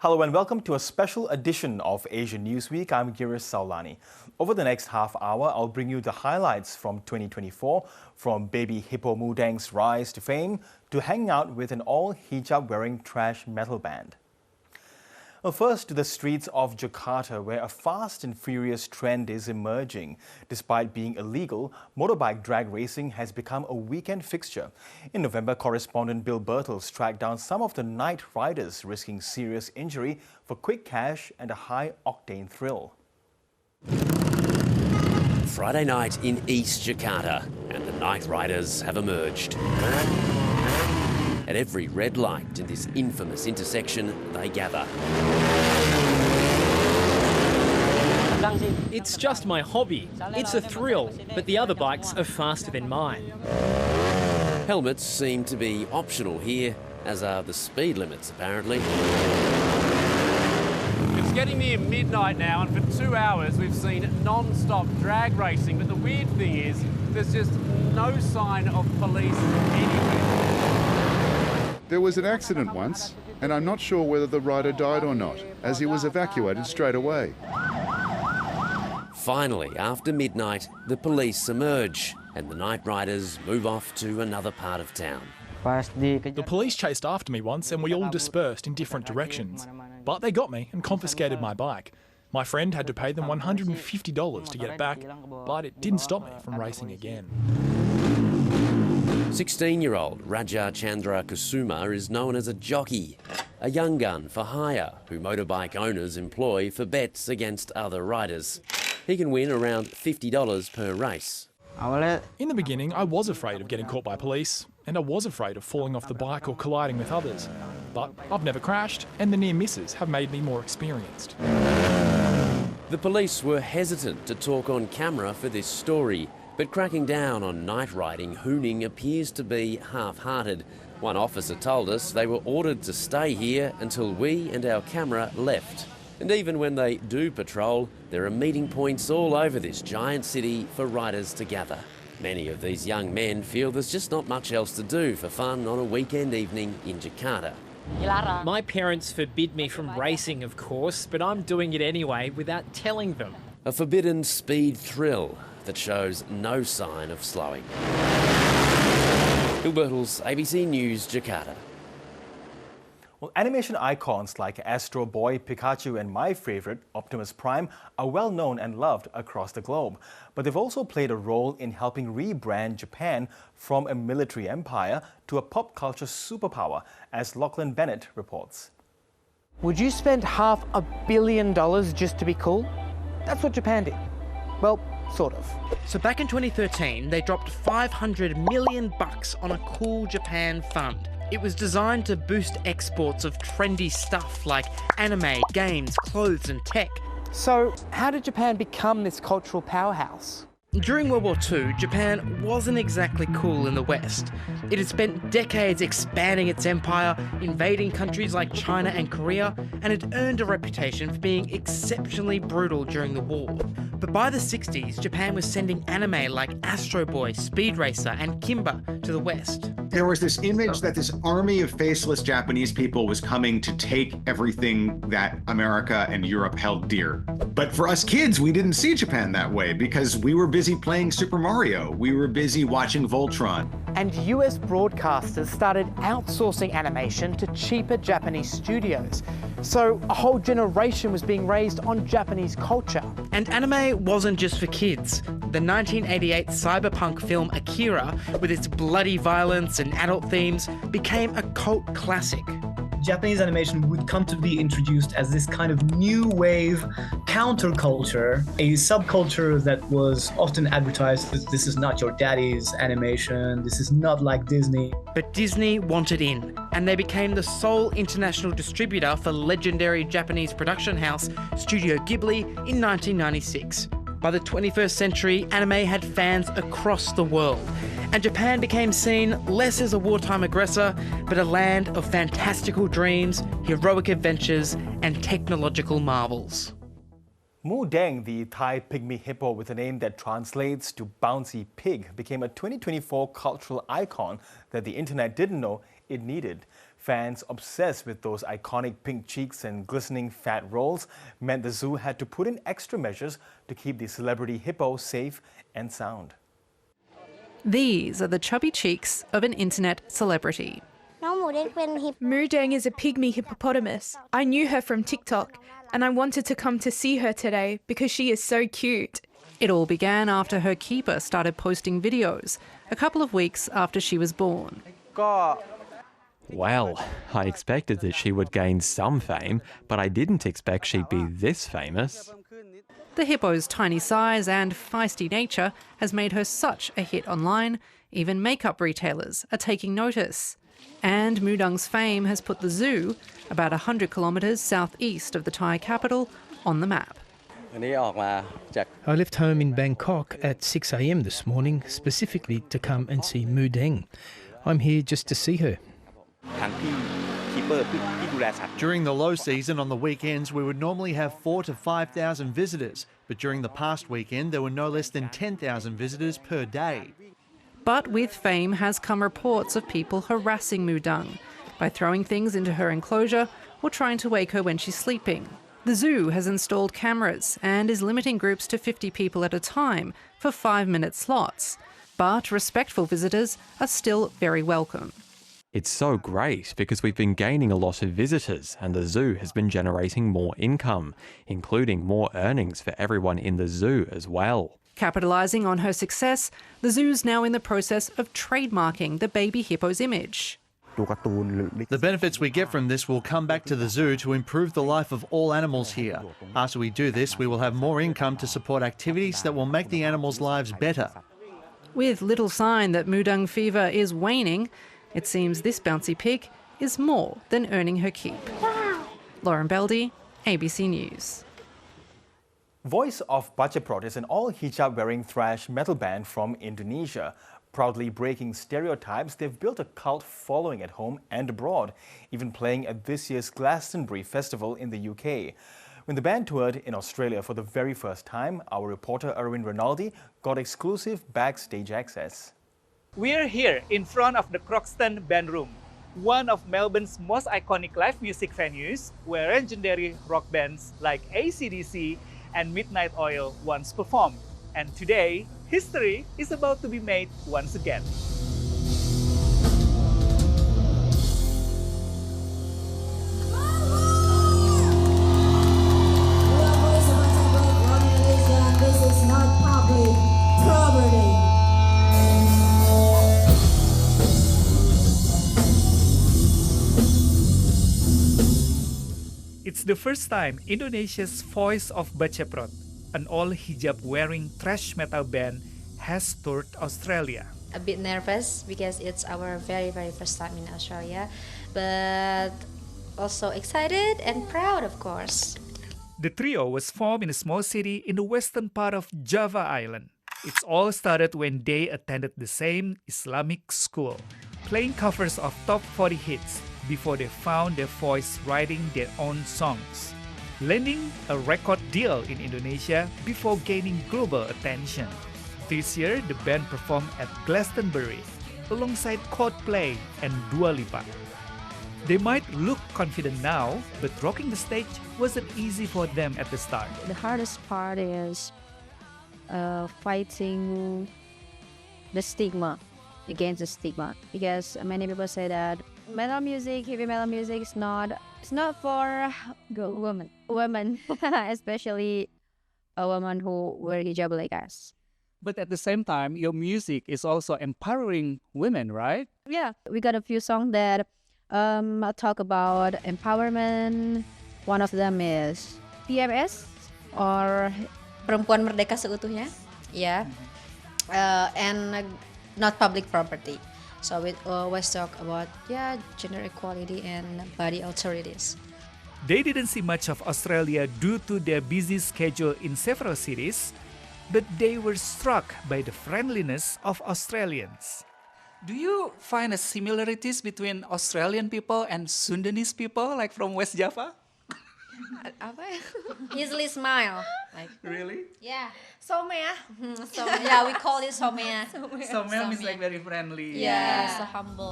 Hello and welcome to a special edition of Asian News Week. I'm Girish Sawlani. Over the next half hour, I'll bring you the highlights from 2024, from baby hippo Moo Deng's rise to fame to hanging out with an all-hijab-wearing thrash metal band. Well, first to the streets of Jakarta, where a fast and furious trend is emerging. Despite being illegal, motorbike drag racing has become a weekend fixture. In November, correspondent Bill Birtles tracked down some of the night riders risking serious injury for quick cash and a high-octane thrill. Friday night in East Jakarta, and the night riders have emerged. At every red light in this infamous intersection, they gather. It's just my hobby. It's a thrill, but the other bikes are faster than mine. Helmets seem to be optional here, as are the speed limits, apparently. It's getting near midnight now, and for 2 hours we've seen non-stop drag racing, but the weird thing is there's just no sign of police anywhere. There was an accident once, and I'm not sure whether the rider died or not, as he was evacuated straight away. Finally, after midnight, the police emerge, and the night riders move off to another part of town. The police chased after me once and we all dispersed in different directions. But they got me and confiscated my bike. My friend had to pay them $150 to get it back, but it didn't stop me from racing again. 16-year-old Raja Chandra Kusuma is known as a jockey, a young gun for hire who motorbike owners employ for bets against other riders. He can win around $50 per race. In the beginning, I was afraid of getting caught by police, and I was afraid of falling off the bike or colliding with others. But I've never crashed, and the near misses have made me more experienced. The police were hesitant to talk on camera for this story, but cracking down on night riding hooning appears to be half-hearted. One officer told us they were ordered to stay here until we and our camera left. And even when they do patrol, there are meeting points all over this giant city for riders to gather. Many of these young men feel there's just not much else to do for fun on a weekend evening in Jakarta. My parents forbid me from racing, of course, but I'm doing it anyway without telling them. A forbidden speed thrill that shows no sign of slowing. Bill Birtles, ABC News, Jakarta. Well, animation icons like Astro Boy, Pikachu and my favorite, Optimus Prime, are well known and loved across the globe. But they've also played a role in helping rebrand Japan from a military empire to a pop culture superpower, as Lachlan Bennett reports. Would you spend $500 million just to be cool? That's what Japan did. Well, sort of. So back in 2013, they dropped $500 million on a Cool Japan fund. It was designed to boost exports of trendy stuff like anime, games, clothes and tech. So how did Japan become this cultural powerhouse? During World War II, Japan wasn't exactly cool in the West. It had spent decades expanding its empire, invading countries like China and Korea, and had earned a reputation for being exceptionally brutal during the war. But by the 60s, Japan was sending anime like Astro Boy, Speed Racer, and Kimba to the West. There was this image that this army of faceless Japanese people was coming to take everything that America and Europe held dear. But for us kids, we didn't see Japan that way because we were busy playing Super Mario. We were busy watching Voltron. And US broadcasters started outsourcing animation to cheaper Japanese studios. So a whole generation was being raised on Japanese culture. And anime wasn't just for kids. The 1988 cyberpunk film Akira, with its bloody violence and adult themes, became a cult classic. Japanese animation would come to be introduced as this kind of new wave counterculture, a subculture that was often advertised as this is not your daddy's animation, this is not like Disney. But Disney wanted in, and they became the sole international distributor for legendary Japanese production house Studio Ghibli in 1996. By the 21st century, anime had fans across the world, and Japan became seen less as a wartime aggressor, but a land of fantastical dreams, heroic adventures, and technological marvels. Moo Deng, the Thai pygmy hippo with a name that translates to bouncy pig, became a 2024 cultural icon that the internet didn't know it needed. Fans obsessed with those iconic pink cheeks and glistening fat rolls meant the zoo had to put in extra measures to keep the celebrity hippo safe and sound. These are the chubby cheeks of an internet celebrity. Moo Deng is a pygmy hippopotamus. I knew her from TikTok and I wanted to come to see her today because she is so cute. It all began after her keeper started posting videos, a couple of weeks after she was born. Well, I expected that she would gain some fame, but I didn't expect she'd be this famous. The hippo's tiny size and feisty nature has made her such a hit online, even makeup retailers are taking notice. And Moo Deng's fame has put the zoo, about 100 kilometres southeast of the Thai capital, on the map. I left home in Bangkok at 6 a.m. this morning, specifically to come and see Moo Deng. I'm here just to see her. During the low season on the weekends, we would normally have 4,000 to 5,000 visitors, but during the past weekend, there were no less than 10,000 visitors per day. But with fame has come reports of people harassing Moo Deng by throwing things into her enclosure or trying to wake her when she's sleeping. The zoo has installed cameras and is limiting groups to 50 people at a time for 5-minute slots. But respectful visitors are still very welcome. It's so great because we've been gaining a lot of visitors and the zoo has been generating more income, including more earnings for everyone in the zoo as well. Capitalising on her success, the zoo's now in the process of trademarking the baby hippo's image. The benefits we get from this will come back to the zoo to improve the life of all animals here. After we do this, we will have more income to support activities that will make the animals' lives better. With little sign that Moo Deng fever is waning, it seems this bouncy pig is more than earning her keep. Lauren Beldy, ABC News. Voice of Bachaprot is an all-hijab-wearing thrash metal band from Indonesia. Proudly breaking stereotypes, they've built a cult following at home and abroad, even playing at this year's Glastonbury Festival in the UK. When the band toured in Australia for the very first time, our reporter Erwin Rinaldi got exclusive backstage access. We're here in front of the Croxton Band Room, one of Melbourne's most iconic live music venues where legendary rock bands like AC/DC and Midnight Oil once performed. And today, history is about to be made once again. This is not public property. It's the first time Indonesia's Voice of Bachaprot, an all-hijab-wearing thrash metal band, has toured Australia. A bit nervous because it's our very first time in Australia, but also excited and proud, of course. The trio was formed in a small city in the western part of Java Island. It all started when they attended the same Islamic school, playing covers of top 40 hits before they found their voice writing their own songs, landing a record deal in Indonesia before gaining global attention. This year, the band performed at Glastonbury alongside Coldplay and Dua Lipa. They might look confident now, but rocking the stage wasn't easy for them at the start. The hardest part is fighting the stigma, against the stigma, because many people say that metal music, heavy metal music it's not for women, especially a woman who wear hijab like us. But at the same time, your music is also empowering women, right? Yeah, we got a few songs that talk about empowerment. One of them is PMS or Perempuan Merdeka Seutuhnya, yeah, and not public property. So we always talk about gender equality and body authorities. They didn't see much of Australia due to their busy schedule in several cities, but they were struck by the friendliness of Australians. Do you find similarities between Australian people and Sundanese people, like from West Java? Easily smile. Like, really? Yeah. Somea. Yeah, we call it somea. Somea means like very friendly. Yeah, so humble.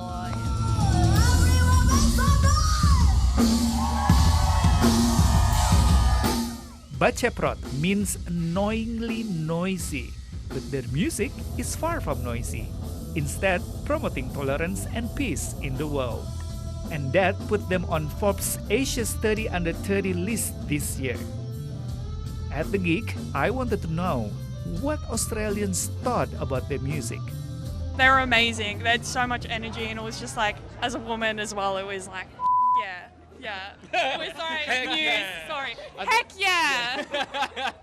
Bachaprot means annoyingly noisy, but their music is far from noisy, instead promoting tolerance and peace in the world. And that put them on Forbes Asia's 30 Under 30 list this year. At the gig, I wanted to know what Australians thought about their music. They were amazing. They had so much energy, and it was just like, as a woman as well, it was like, yeah. Yeah. We're sorry. Heck news. yeah. Sorry. Heck yeah.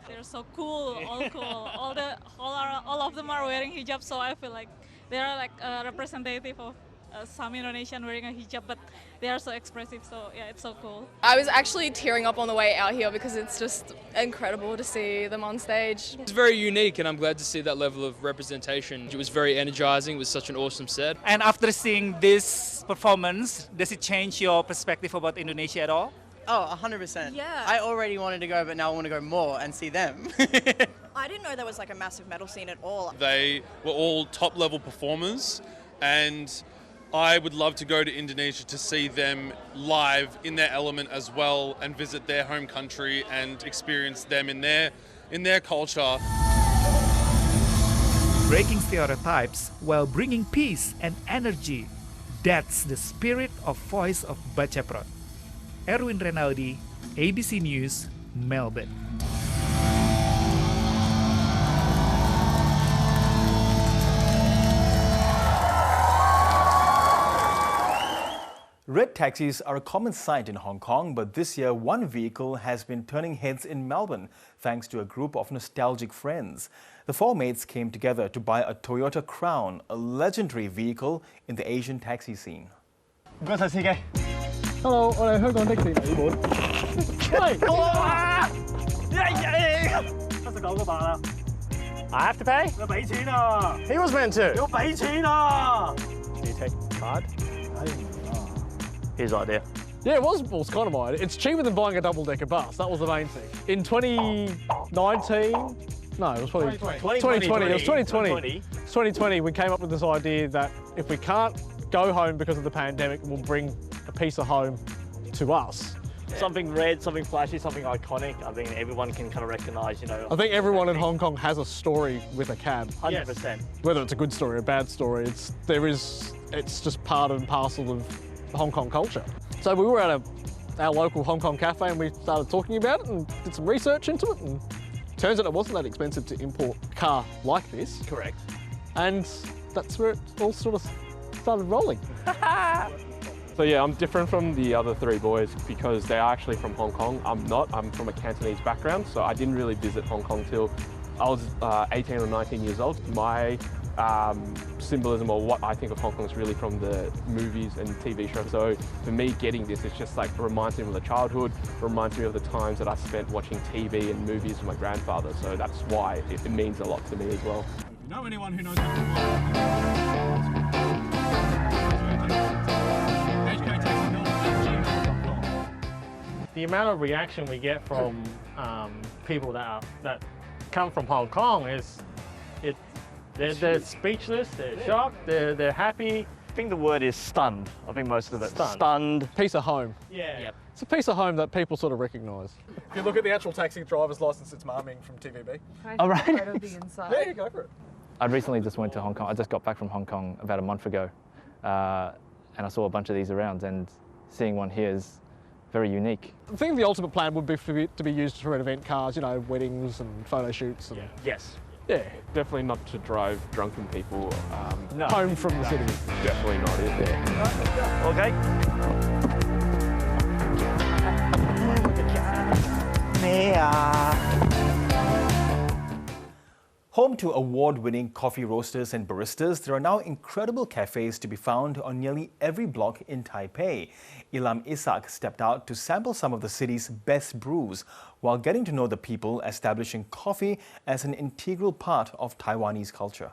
They're so cool. All cool. All of them are wearing hijab, so I feel like they are like a representative of some Indonesian wearing a hijab, but they are so expressive. So yeah, it's so cool. I was actually tearing up on the way out here because it's just incredible to see them on stage. It's very unique, and I'm glad to see that level of representation. It was very energizing. It was such an awesome set. And after seeing this performance, does it change your perspective about Indonesia at all? Oh, 100%. Yeah. I already wanted to go, but now I want to go more and see them. I didn't know there was like a massive metal scene at all. They were all top-level performers, and I would love to go to Indonesia to see them live in their element as well, and visit their home country and experience them in their culture. Breaking stereotypes while bringing peace and energy. That's the spirit of Voice of Bachaprot. Erwin Renaldi, ABC News, Melbourne. Red taxis are a common sight in Hong Kong, but this year one vehicle has been turning heads in Melbourne thanks to a group of nostalgic friends. The four mates came together to buy a Toyota Crown, a legendary vehicle in the Asian taxi scene. Hello, 我哋香港的士尾本。喂，哇！79個八啦。I have to pay？ 要俾錢啊 ！He was meant to。要俾錢啊 ！Do you take card? I didn't know. His idea. Yeah, it was kind of my idea. It's cheaper than buying a double-decker bus. That was the main thing. In 2019, no, it was probably 2020. It was 2020. 2020. We came up with this idea that if we can't go home because of the pandemic, we'll bring a piece of home to us. Something red, something flashy, something iconic. I mean, everyone can kind of recognise, you know. I think everyone in Hong Kong has a story with a cab. 100%. Whether it's a good story or a bad story, it's just part and parcel of Hong Kong culture. So we were at our local Hong Kong cafe and we started talking about it and did some research into it, and turns out it wasn't that expensive to import a car like this. Correct. And that's where it all sort of started rolling. So yeah, I'm different from the other three boys because they are actually from Hong Kong. I'm not. I'm from a Cantonese background, so I didn't really visit Hong Kong till I was 18 or 19 years old. My symbolism, or what I think of Hong Kong, is really from the movies and TV shows. So for me, getting this, it's just like it reminds me of the childhood, reminds me of the times that I spent watching TV and movies with my grandfather. So that's why it means a lot to me as well. You know anyone who knows the amount of reaction we get from people that come from Hong Kong is they're speechless, they're shocked, they're happy. I think the word is stunned. I think most of it. Stunned. Piece of home. Yeah. Yep. It's a piece of home that people sort of recognise. If you look at the actual taxi driver's licence, it's Marming from TVB. All right. Yeah, you go for it. I recently just went to Hong Kong. I just got back from Hong Kong about a month ago, and I saw a bunch of these around, and seeing one here is very unique. I think the ultimate plan would be to be used for event cars, you know, weddings and photo shoots. And Yes. Yeah. Definitely not to drive drunken people No. Home from the city. Definitely not it. Yeah. Okay. Home to award-winning coffee roasters and baristas, there are now incredible cafes to be found on nearly every block in Taipei. Ilham Ishak stepped out to sample some of the city's best brews while getting to know the people establishing coffee as an integral part of Taiwanese culture.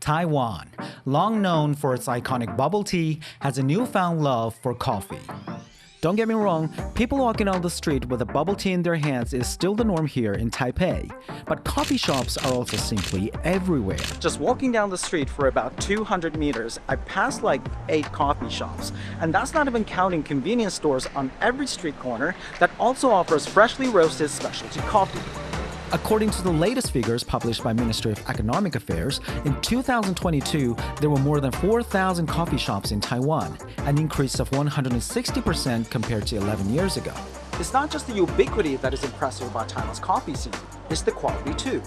Taiwan, long known for its iconic bubble tea, has a newfound love for coffee. Don't get me wrong, people walking on the street with a bubble tea in their hands is still the norm here in Taipei. But coffee shops are also simply everywhere. Just walking down the street for about 200 meters, I passed like 8 coffee shops. And that's not even counting convenience stores on every street corner that also offers freshly roasted specialty coffee. According to the latest figures published by Ministry of Economic Affairs, in 2022, there were more than 4,000 coffee shops in Taiwan, an increase of 160% compared to 11 years ago. It's not just the ubiquity that is impressive about Taiwan's coffee scene, it's the quality too.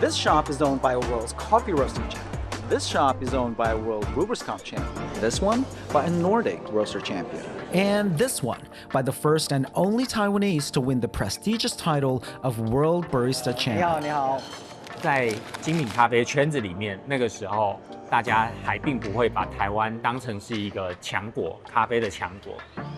This shop is owned by a world's coffee roasting champion. This shop is owned by a World Brewers Cup champion. This one by a Nordic roaster champion. And this one by the first and only Taiwanese to win the prestigious title of World Barista Champion. 你好，在精品咖啡圈子里面，那个时候大家还并不会把台湾当成是一个强国，咖啡的强国，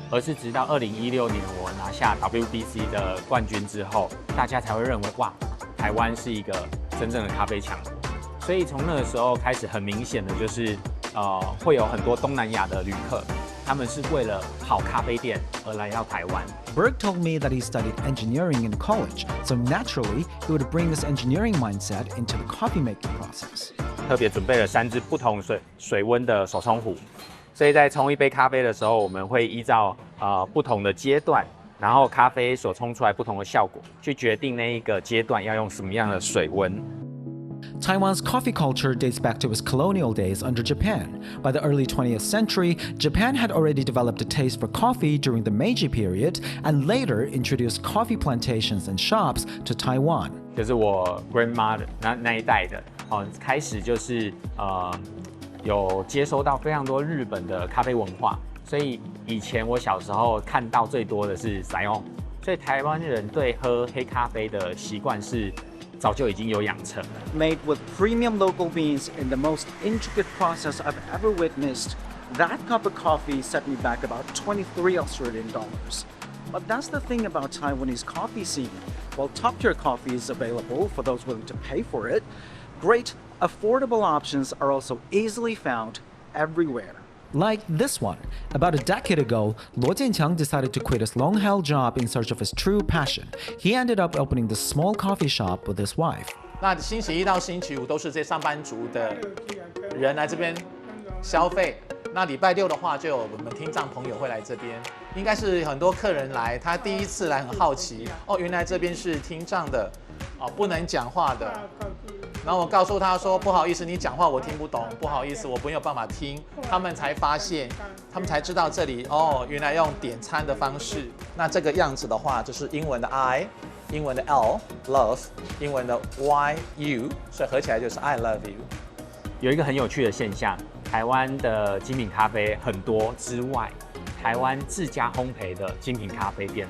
而是直到2016年我拿下 WBC 的冠军之后，大家才会认为哇，台湾是一个真正的咖啡强国。所以从那个时候开始，很明显的就是，会有很多东南亚的旅客，他们是为了好咖啡店而来到台湾。Berg told me that he studied engineering in college, so naturally he would bring this engineering mindset into the coffee making process. 特别准备了3支不同水温的手冲壶，所以在冲一杯咖啡的时候，我们会依照不同的阶段，然后咖啡所冲出来不同的效果，去决定那一个阶段要用什么样的水温。Taiwan's coffee culture dates back to its colonial days under Japan. By the early 20th century, Japan had already developed a taste for coffee during the Meiji period and later introduced coffee plantations and shops to Taiwan. 就是我 grandma 的那一代的，开始就是有接收到非常多日本的咖啡文化，所以以前我小时候看到最多的是 Sayon， 所以台湾人对喝黑咖啡的习惯是。早就已经有养成了。Made with premium local beans in the most intricate process I've ever witnessed, that cup of coffee set me back about 23 Australian dollars. But that's the thing about Taiwanese coffee scene. While top-tier coffee is available for those willing to pay for it, great, affordable options are also easily found everywhere. Like this one. About a decade ago, Luo Jianqiang decided to quit his long-held job in search of his true passion. He ended up opening this small coffee shop with his wife. 那星期一到星期五都是这上班族的人来这边消费。那礼拜六的话，就有我们听障朋友会来这边。应该是很多客人来，他第一次来很好奇，哦，原来这边是听障的，哦，不能讲话的。然后我告诉他说：“不好意思，你讲话我听不懂，不好意思，我没有办法听。”他们才发现，他们才知道这里哦，原来用点餐的方式。那这个样子的话，就是英文的 I， 英文的 L，love， 英文的 Y，you， 所以合起来就是 I love you。有一个很有趣的现象，台湾的精品咖啡很多之外，台湾自家烘焙的精品咖啡店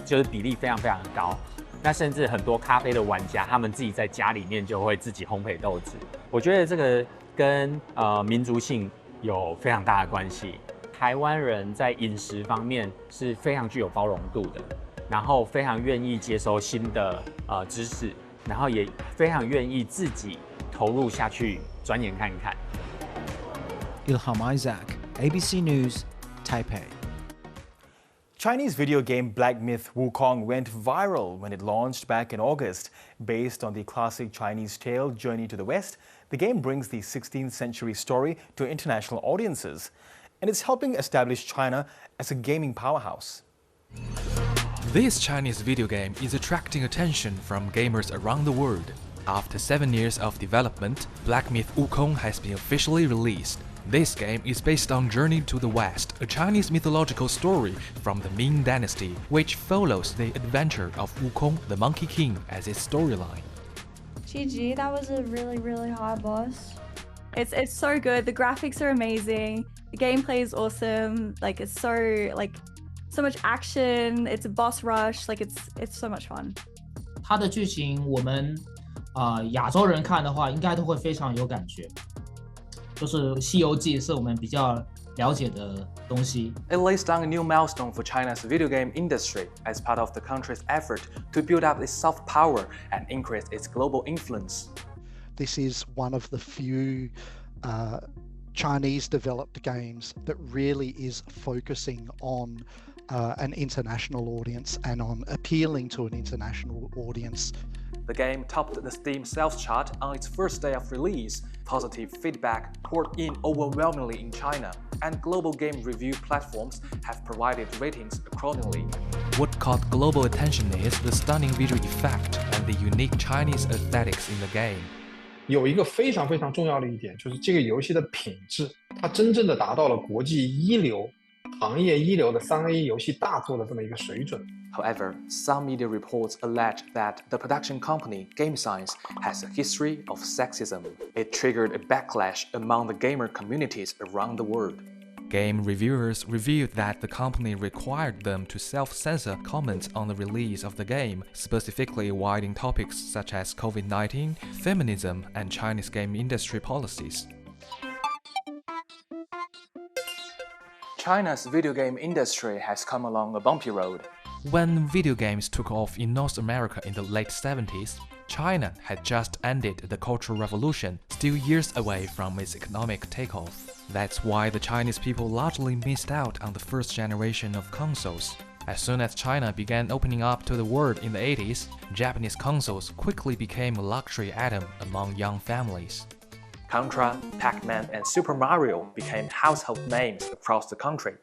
就是比例非常的高。那甚至很多咖啡的玩家，他们自己在家里面就会自己烘焙豆子。我觉得这个跟民族性有非常大的关系。台湾人在饮食方面是非常具有包容度的，然后非常愿意接收新的知识，然后也非常愿意自己投入下去钻研看看。Ilham Isaac, ABC News, Taipei. Chinese video game Black Myth Wukong went viral when it launched back in August. Based on the classic Chinese tale Journey to the West, the game brings the 16th century story to international audiences, and it's helping establish China as a gaming powerhouse. This Chinese video game is attracting attention from gamers around the world. After 7 years of development, Black Myth Wukong has been officially released. This game is based on Journey to the West, a Chinese mythological story from the Ming Dynasty, which follows the adventure of Wukong, the Monkey King, as its storyline. GG, that was a really hard boss. It's so good. The graphics are amazing. The gameplay is awesome. Like it's so much action. It's a boss rush. Like it's so much fun. 它的剧情我们亚洲人看的话，应该都会非常有感觉。就是《西游记》是我们比较了解的东西。It lays down a new milestone for China's video game industry as part of the country's effort to build up its soft power and increase its global influence. This is one of the few Chinese developed games that really is focusing on an international audience and on appealing to an international audience. The game topped the Steam sales chart on its first day of release. Positive feedback poured in overwhelmingly in China, and global game review platforms have provided ratings accordingly. What caught global attention is the stunning visual effect and the unique Chinese aesthetics in the game. 有一个非常非常重要的一点，就是这个游戏的品质，它真正的达到了国际一流、行业一流的3A 游戏大作的这么一个水准。 However, some media reports allege that the production company Game Science has a history of sexism. It triggered a backlash among the gamer communities around the world. Game reviewers revealed that the company required them to self-censor comments on the release of the game, specifically avoiding topics such as COVID-19, feminism, and Chinese game industry policies. China's video game industry has come along a bumpy road. When video games took off in North America in the late 70s, China had just ended the Cultural Revolution, still years away from its economic takeoff. That's why the Chinese people largely missed out on the first generation of consoles. As soon as China began opening up to the world in the 80s, Japanese consoles quickly became a luxury item among young families. Contra, Pac-Man, and Super Mario became household names across the country.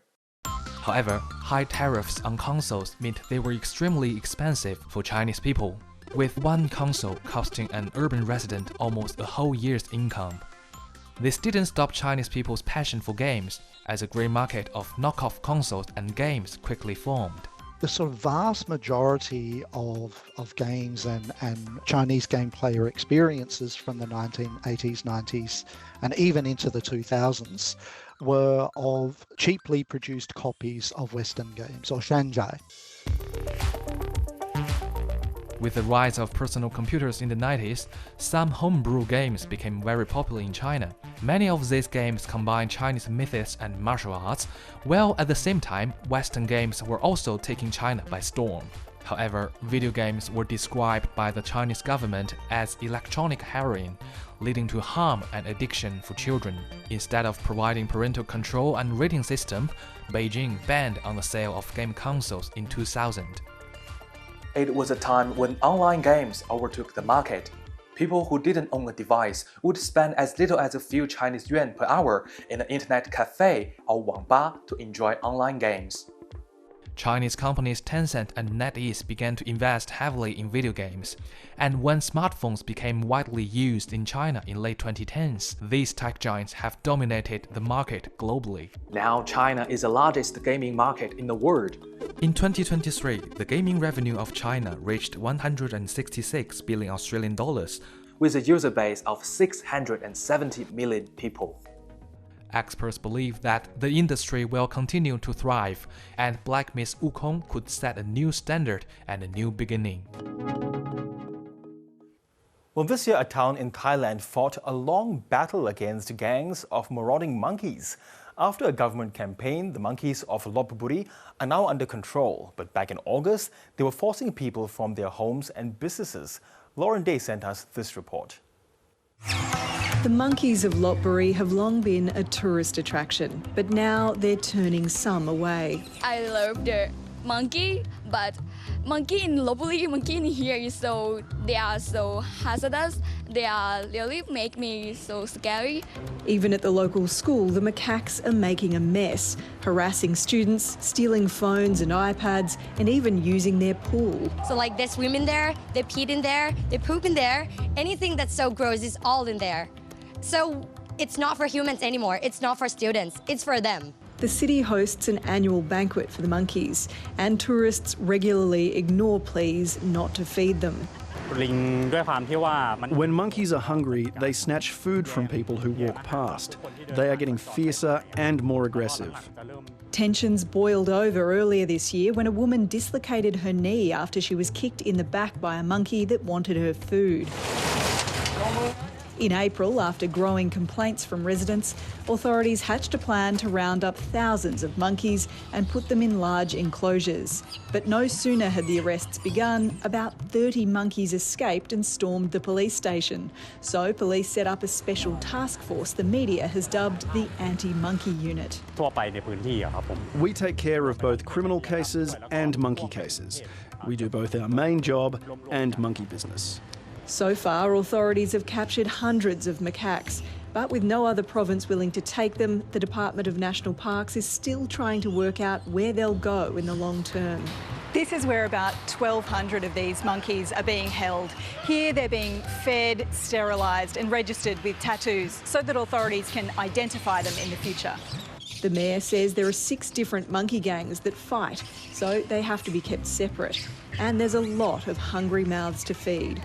However, high tariffs on consoles meant they were extremely expensive for Chinese people, with one console costing an urban resident almost a whole year's income. This didn't stop Chinese people's passion for games, as a grey market of knockoff consoles and games quickly formed. The sort of vast majority of games and Chinese game player experiences from the 1980s, 90s, and even into the 2000s were of cheaply produced copies of Western games, or shanzhai. With the rise of personal computers in the 90s, some homebrew games became very popular in China. Many of these games combine Chinese myths and martial arts, while at the same time, Western games were also taking China by storm. However, video games were described by the Chinese government as electronic heroin, leading to harm and addiction for children. Instead of providing parental control and rating system, Beijing banned on the sale of game consoles in 2000. It was a time when online games overtook the market. People who didn't own a device would spend as little as a few Chinese yuan per hour in an internet cafe or wangba to enjoy online games. Chinese companies Tencent and NetEase began to invest heavily in video games, and when smartphones became widely used in China in late 2010s, these tech giants have dominated the market globally. Now China is the largest gaming market in the world. In 2023, the gaming revenue of China reached 166 billion Australian dollars, with a user base of 670 million people. Experts believe that the industry will continue to thrive, and Black Myth Wukong could set a new standard and a new beginning. Well, this year a town in Thailand fought a long battle against gangs of marauding monkeys. After a government campaign, the monkeys of Lopburi are now under control, but back in August, they were forcing people from their homes and businesses. Lauren Day sent us this report. The monkeys of Lopburi have long been a tourist attraction, but now they're turning some away. I love the monkey, but monkey in Lopburi, monkey in here they are so hazardous. They are really make me so scary. Even at the local school, the macaques are making a mess, harassing students, stealing phones and iPads, and even using their pool. So like they swim in there, they pee in there, they poop in there. Anything that's so gross is all in there. So it's not for humans anymore. It's not for students. It's for them. The city hosts an annual banquet for the monkeys, and tourists regularly ignore pleas not to feed them. When monkeys are hungry, they snatch food from people who walk past. They are getting fiercer and more aggressive. Tensions boiled over earlier this year when a woman dislocated her knee after she was kicked in the back by a monkey that wanted her food. In April, after growing complaints from residents, authorities hatched a plan to round up thousands of monkeys and put them in large enclosures. But no sooner had the arrests begun, about 30 monkeys escaped and stormed the police station. So police set up a special task force the media has dubbed the Anti-Monkey Unit. We take care of both criminal cases and monkey cases. We do both our main job and monkey business. So far, authorities have captured hundreds of macaques, but with no other province willing to take them, the Department of National Parks is still trying to work out where they'll go in the long term. This is where about 1,200 of these monkeys are being held. Here they're being fed, sterilised and registered with tattoos so that authorities can identify them in the future. The mayor says there are 6 different monkey gangs that fight, so they have to be kept separate. And there's a lot of hungry mouths to feed.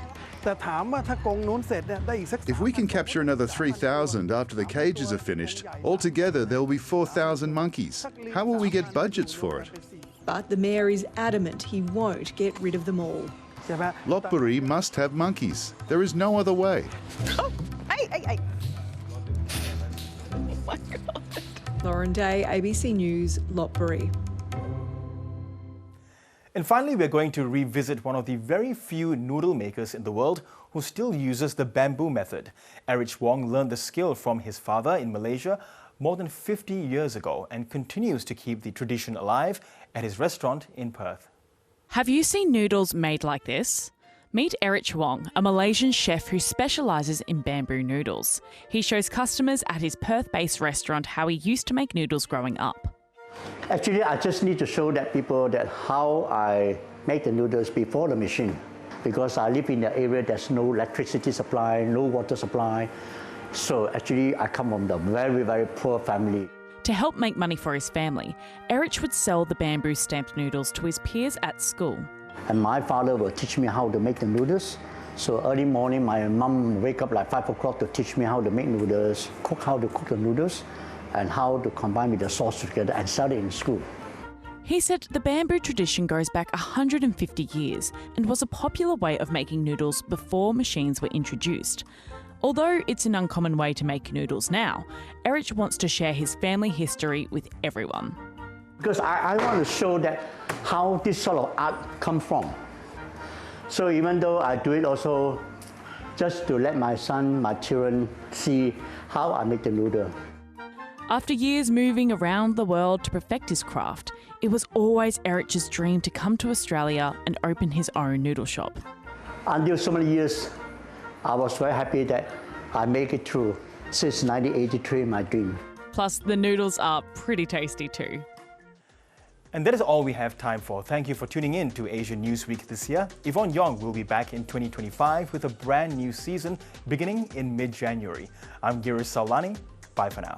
If we can capture another 3,000 after the cages are finished, altogether there will be 4,000 monkeys. How will we get budgets for it? But the mayor is adamant he won't get rid of them all. Lopburi must have monkeys. There is no other way. Hey. Oh my God. Lauren Day, ABC News, Lopburi. And finally, we're going to revisit one of the very few noodle makers in the world who still uses the bamboo method. Erich Wong learned the skill from his father in Malaysia more than 50 years ago and continues to keep the tradition alive at his restaurant in Perth. Have you seen noodles made like this? Meet Erich Wong, a Malaysian chef who specialises in bamboo noodles. He shows customers at his Perth-based restaurant how he used to make noodles growing up. Actually, I just need to show that people that how I make the noodles before the machine. Because I live in the area, there's no electricity supply, no water supply. So actually, I come from the very, very poor family. To help make money for his family, Erich would sell the bamboo stamped noodles to his peers at school. And my father will teach me how to make the noodles. So early morning, my mum wake up like 5 o'clock to teach me how to make noodles, how to cook the noodles, and how to combine with the sauce together and sell it in school. He said the bamboo tradition goes back 150 years and was a popular way of making noodles before machines were introduced. Although it's an uncommon way to make noodles now, Erich wants to share his family history with everyone. Because I want to show that how this sort of art comes from. So even though I do it also just to let my son, my children see how I make the noodle. After years moving around the world to perfect his craft, it was always Erich's dream to come to Australia and open his own noodle shop. Until so many years, I was very happy that I make it through since 1983, my dream. Plus, the noodles are pretty tasty too. And that is all we have time for. Thank you for tuning in to Asia Newsweek this year. Yvonne Yong will be back in 2025 with a brand new season beginning in mid-January. I'm Girish Sawlani. Bye for now.